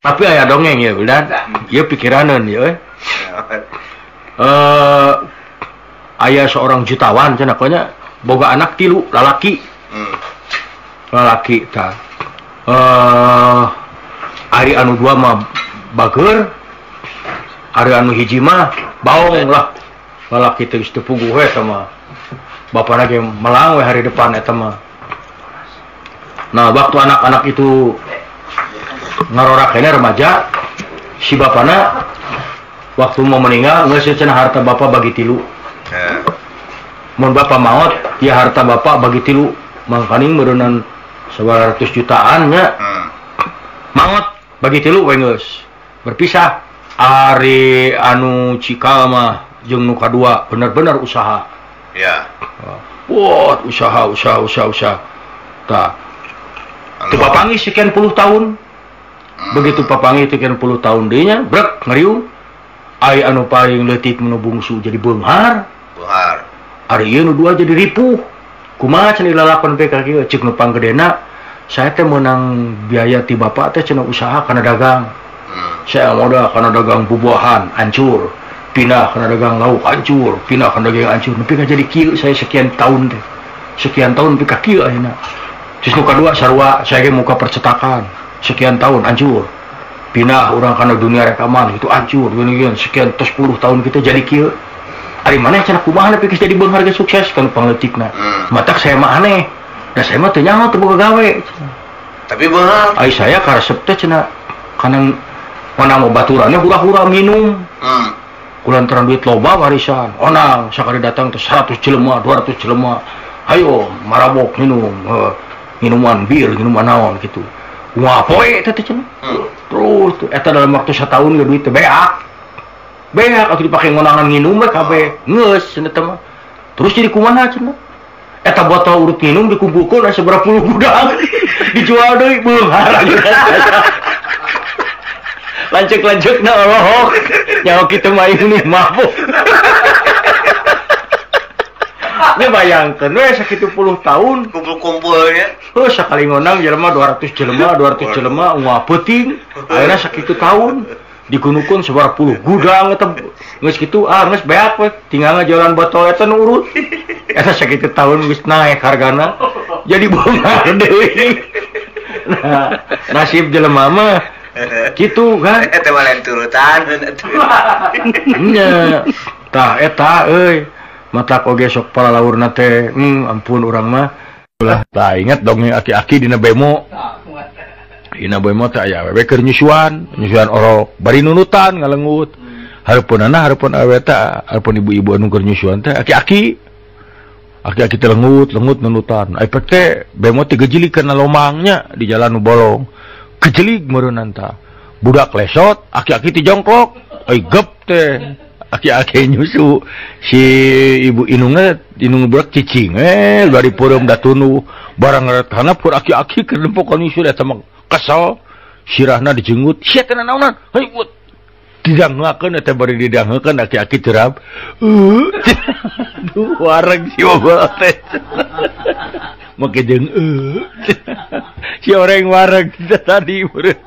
Tapi aya dongeng ya udah ieu pikiraneun ya aya seorang jutawan cenah nya boga anak 3 lalaki. Lalaki tah ari anu 2 mah bageur, ari anu hiji mah baong lah. Lalaki teh geus teu puguh we sama bapana ge melang we hari depan eta mah. Nah, waktu anak-anak itu ngarorakeun remaja, si bapana waktu mau meninggal geus cenah harta bapak bagi 3. Mun bapak maot, ya harta bapak bagi 3. Mangkaning meureunnan 900 jutaan nya. Maot bagi 3 we geus. Berpisah. Ari anu cikal mah jeung nu kadua bener-bener usaha. Ya. Wah, usaha. Tah. Teu papangi sekian puluh tahun. Begitu papangi sekian puluh tahun deui nya, brek ngariung. Ai anu paling leutik nu bungsu jadi beunghar. Beunghar. Ari ieu nu 2 jadi ripuh. Kumaha cenah lalakon teh ka kieu ceuk nu panggedena, saya teh meunang biaya ti bapak teh cenah usaha kana dagang. Saya modal kana dagang bubuahan hancur. Pindah kana dagang lauk hancur, pindah kana dagang hancur. Nepi ka jadi kieu saya sekian tahun teh. Sekian tahun nepi ka kieu ayeuna. Terus nu kadua sarua saya ge muka percetakan. Sekian tahun hancur. Pindah urang kana dunia rekaman itu hancur. Geuning sekian 10 tahun kita jadi kieu. Ari maneh cenah kumaha nepi geus jadi beunghar ge sukses kan pangleutikna. Matak saya mah aneh. Da saya mah teu nyaho teu boga gawe. Tapi beunghar. Ai saya karesep teh cenah kana onang baturannya hura-hura minum. Kulantaran duit loba warisan. Onang sakali datang teh 100 jelema, 200 jelema. Hayo marabok minum. Minuman bir, minuman naon gitu. Wah, poe teh cenah. Terus eta dalam waktu 1 tahun ge duit teh beak. Beak atuh dipake ngonangan nginum we kabeh. Geus cenah teh mah. Terus jadi kumaha cenah? Eta botol urut minum dikumpulkeun aya saberapa puluh gudang. Dijual deui beunghar. Lancek-lancekna olohok. Nyaho kitu mah ini mabuk. Ini bayangkan we sakitu puluh tahun kumpul-kumpulnya. Sakali ngonang jelema 200 jelema ungah peuting. Ayeuna sakitu tahun digunukeun sabarapa puluh gudang eta geus kitu geus beak we tinggal ngajualan botol eta nu urut. Eta sakitu tahun geus naek hargana jadi beunghar deui. Nah, nasib jelema mah kitu kan eta mah lain turutan atuh. Nya tah eta euy matak oge sok palalaurna teh ampun urang mah ulah tah inget dongeng aki-aki dina bemo. Dina bemo teh aya awewe keur nyusuan orok bari nunutan ngalengut. Hareupeunana hareupeun awewe teh hareupeun ibu-ibu anu keur nyusuan teh aki-aki teh lengut nunutan. Ai teh bemo teh gejilikeun na lomangnya di jalan nu bolong. Kejelig meureunnan tah. Budak lesot, aki-aki teh jongkok. Ai gep teh. Aki-aki nyusu si ibu inung budak cicing dari peureum da tunu barang ngaretana pur aki-aki keur nempokan nyusu eta mah kesel sirahna dijenggut sia teh naonan heuy wut didangeukeun eta bari didangeukeun aki-aki terap duh wareg si bobol teh make jeung si orang wareg tadi meureun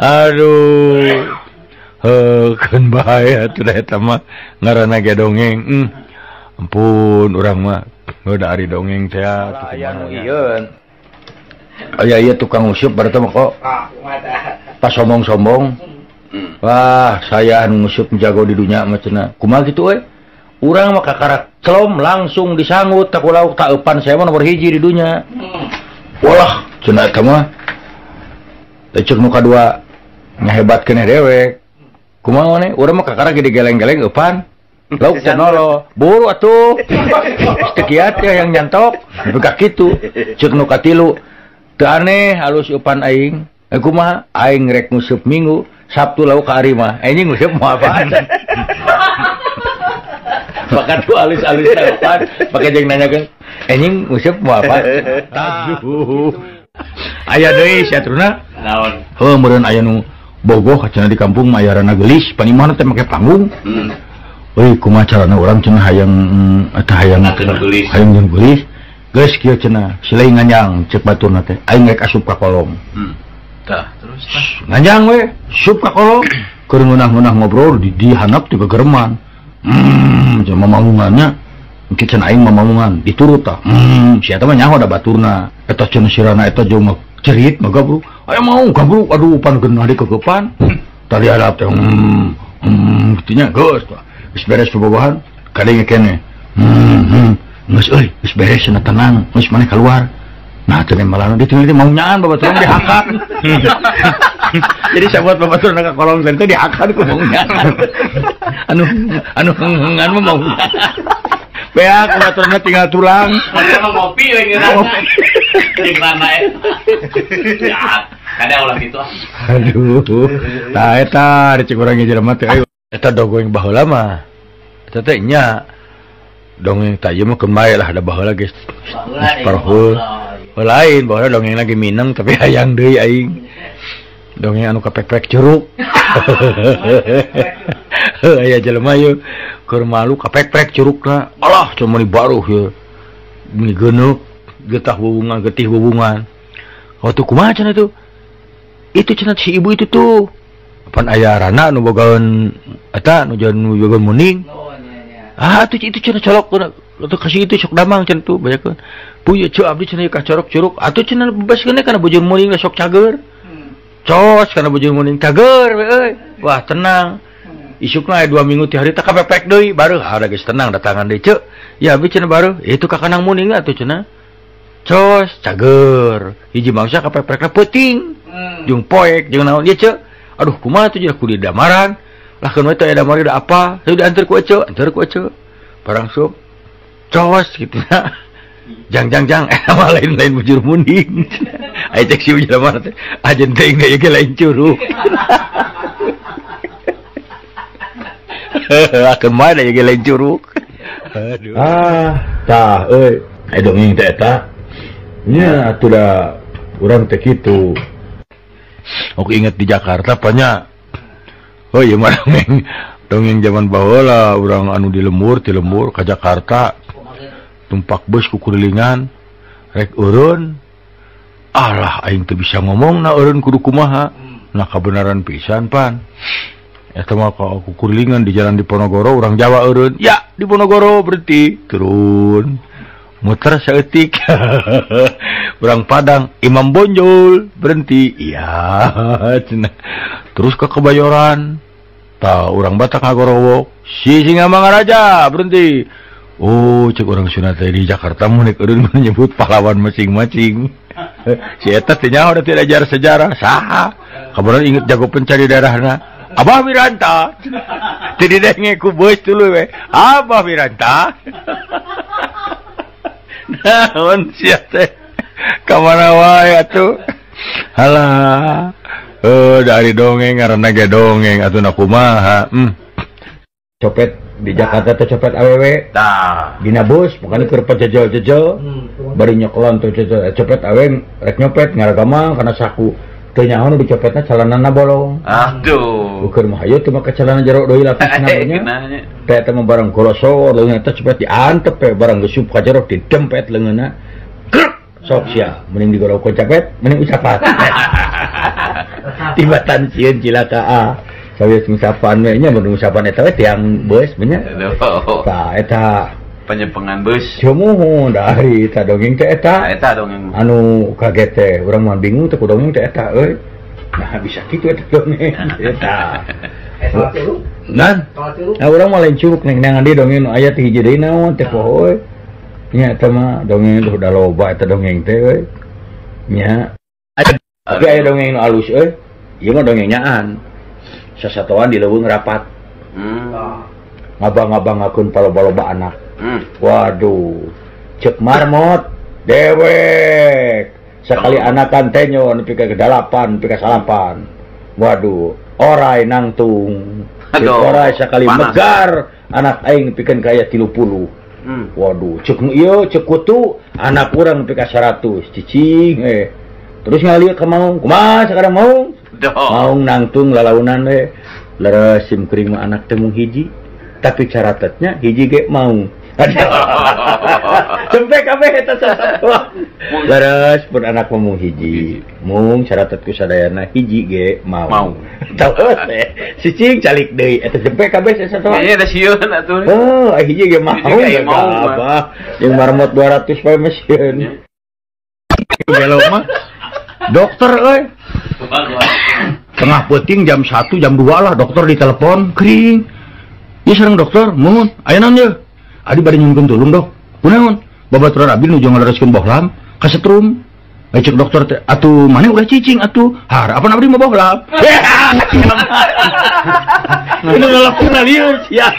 aduh kan bahaya tuh eta mah ngaranna ge dongeng. Ampun urang mah udah ari dongeng teh aya nu ieu. Aya ieu tukang usup baru mah kok. Pas sombong-sombong. Wah, saya anu ngusup jago di dunya mah cenah. Kumaha kitu we? Urang mah kakarak celom langsung disangut tak ulah tak eupan saya mah nomor 1 di dunya. Walah, cenah eta mah. Lecek nu kadua nyahebatkeun dewek. Kumaha maneh? Urang mah kakara gede geleng-geleng eupan. Lauk teh nolo. Buru atuh. Sekiat ya yang nyantok. Buka kitu. Ceuk nu katilu. Teu aneh halus eupan aing. Kumaha? Aing rek ngusup Minggu, Sabtu lauk ka ari mah. Anjing ngusup moal apaan? Maka tuh alus-alus eupan, pake jeung nanyakeun, anjing ngusup moal apa? Aduh. Aya deui satruna. Naon? Heuh meureun aya nu bogoh cenah di kampung mah aya rana geulis panimana teh make panggung. Euy kumaha carana urang cenah hayang eta hayang jeung geulis. Geus kieu cenah silai nganyang ceuk baturna teh aing rek asup ka kolong. Terus nganjang we, sup ka kolong. Keur ngeunah-ngeunah ngobrol di handap ti kegereman. Jeung mamaungannya kita aing mamaungan diturut tah. Si eta mah nyaho da baturna. Eta cenah sirana eta jeung cerit mah gabru. Aya mau gabru aduh pan geunah di kegepan. Tadi harap teh gitunya geus tah. Geus beres bobogohan kadenge keneh. Geus euy, geus beres cenah tenang, geus maneh keluar. Nah, cenah malana ditinggal mau nyaan babaturan dihakan. Jadi sahabat babaturan ka kolong teh dihakan ku mau nyaan. Anu mah mau. Beak babaturan tinggal tulang. mau ngopi we ngeurang. Jeung rana ya. Kada ulah gitu. Aduh. Tah eta cek urang jelema teh ayo. Eta dongeng baheula mah. Eta teh nya dongeng teh ieu mah keun bae lah ada baheula geus. Parhul. Lain bahwa dongeng lagi minang tapi hayang deui aing. Dongeng anu kapek-pek curug. Aya jelema ieu keur malu kapek-pek curugna. Alah cuma ni baruh ieu. Ini geuneup getah wewungan getih wewungan. Waktu kumaha cenah itu? Itu cenah si ibu itu tuh. Pan aya rana nu bogaeun eta nu bogaeun muning. Ah itu cenah colok atuh kasih itu sok damang cenah tuh bayakeun. Puye ceu abdi cenah ka corok curug atuh cenah bebaskeun kana bujur muning sok cager. Cos kana bujur muning cager we euy. Wah tenang. Isukna aya 2 minggu ti hari teh kapepek deui baru ada geus tenang datangan deui ceu. Ya abdi cenah baru itu ka kanang muning atuh cenah. Cos cager. Hiji mangsa kapepekna peuting. Jeung poek jeung naon ieu ceu. Aduh kumaha tuh ku di damaran. Lah keun we teh aya damari da apa? Teu diantar ku ece, antar ku ece. Barang sup. Cos gitu na. Jang mah lain bujur muning. Aya cek si bujur mah teh ajen teuing da ieu lain curug. Akeun mah da ieu lain curug. Aduh. Tah euy, aya dongeng teh eta. Nya atuh da urang teh kitu. Aku ingat di Jakarta banyak. Oh iya mah dongeng zaman baheula urang anu di lembur ka Jakarta. Tumpak bus ku kurilingan rek eureun. Alah aing teu bisa ngomongna eureun kudu kumaha. Nah kabenaran pisan pan. Eta mah ku kurilingan di jalan Diponegoro urang Jawa eureun. Ya, di Ponorogo berhenti turun. Muter saeutik. Urang Padang Imam Bonjol berhenti. Iya cenah. Terus ke Kebayoran. Tah urang Batak ngagorowok. Si Singamangaraja berhenti. Oh, cek orang Sunda teh di Jakarta mun eureun menyebut pahlawan masing-masing. Si eta teh nyaho da tidak ajar sejarah. Saha? Kabaran inget jago pencari darahna. Abah Wiranta. Teu didenge ku beus tuluy we. Abah Wiranta. Naon sia teh? Kamana wae atuh. Halah. Dari dongeng ngaranna ge dongeng atuh kumaha. Copet di Jakarta teh copet awewe. Tah, dina bus bukan keur pejejel-jejel. Bari nyokolon teh copet awewe rek nyopet ngaragama kana saku. Teu nyaho nu dicopetna calanana bolong. Aduh. Ukur mah hayu teh make calana jero deui lapisna nya. Teh teh barang golosor leungeun teh copet diantep we barang geus sup ka jero didempet leungeunna. Sok sia, mending digorok ku cepet, mending ucapan. Tibatan sieun cilaka. Sawius ngusapan we nya mun usapan eta we tiang beus nya. Tah eta penyepengan bus. Cumuh dari eta dongeng teh eta. Eta dongeng. Anu kaget teh urang mah bingung teh ku dongeng teh eta euy. Nah bisa kitu eta dongeng eta. Nan. Nah urang mah lain curug neng di dongeng nu aya teh hiji deui naon teh poho euy. Nya eta mah dongeng udah loba eta dongeng teh euy. Nya aya dongeng nu alus euy. Ieu mah dongeng nyaan. Sasatoan di leuweung rapat. Ngabang-ngabangakeun paloba-loba anak. Waduh. Cek marmot dewek. Sekali anakan teh nyon nepi ka 8, nepi ka 8. Waduh, orai nangtung. Orai sekali megar anak aing nepikeun ka aya 30. Waduh, cek nu ieu cek kutu anak urang nepi ka 100. Cicing Terus ngalieu ka maung. Kumaha sakarang maung? Maung nangtung lalaunan we. Leres sim kuring mah anak teh mung hiji. Tapi caratatnya hiji ge maung. Sampai kabeh eta sasatuan. Laras pun anak mung hiji. Mung syaratat ku sadayana hiji ge mau. Tahu cicing calik deui eta sampai kabeh sasatuan. Iya ada sieun atuh. Oh, hiji ge mau. Hiji ge mau, apa? Yang marmot 200 poe mesin. Belok mah. Dokter euy. Tengah peuting jam 1 jam 2 lah dokter ditelepon kering. Ieu sareng dokter, mun aya naon ye? Adi bade nyungkeun tulung dok. Kunaon? Babaturan abi nuju ngalereskeun bohlam ka setrum. Cek dokter teh, atuh maneh ulah cicing atuh. Harapan abdi mah bohlam. Ini ngelakuna lieur sia.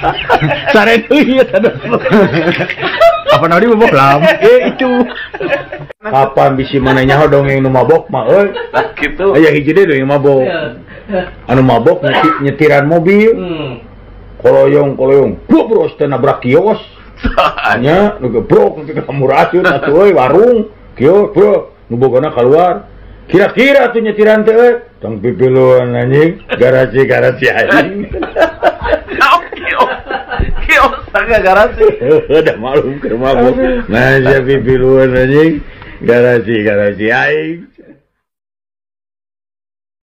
Sare deui eta dokter. Apa abdi mah bohlam? Itu. Kapan bisi mana nyaho dongeng nu mabok mah euy. Lah kitu. Aya hiji deui dongeng mabok. Anu mabok nyetiran mobil. Koloyong. Bros teh nabrak kios. Nya nu gebrok nu kamu racun atuh euy warung. Kios, bro. Nu bogona keluar. Kira-kira tuh nyetiran teh euy. Tong pipiluan anjing, garasi anjing. Kios saga garasi. Udah malu ke rumah gua. Nah, pipiluan anjing, garasi aing.